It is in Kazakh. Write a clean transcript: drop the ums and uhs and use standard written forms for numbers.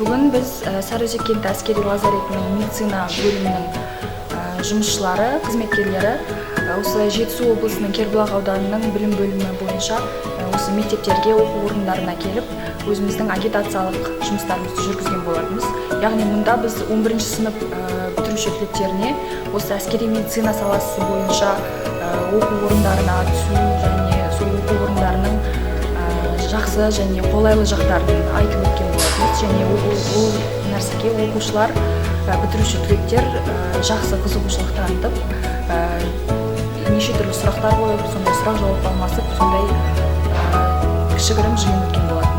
Бүгін біз Сарыөзек кенті әскери лазареттің медицина бөлімінің жұмысшылары, қызметкерлері осы Жетісу облысының Кербұлақ ауданының білім бөлімі бойынша осы мектептерге, оқу орындарына келіп, өзіміздің агитациялық жұмыстарымызды жүргізген болатынбыз. Яғни мұнда біз 11-ші сынып бітіруші түлектеріне осы әскери-медицина саласы бойынша оқу орындарына түсу және сол оқу орындарының жақсы және қолайлы жақтарын айтып өткен болатынбыз. Және ол нәрсеге оқушылар, бітіруші түлектер жақсы қызығушылық танытып, неше түрлі сұрақтар қойып, сондай сұрақ жауап алмасып, сондай кішігірім жиын өткен болады.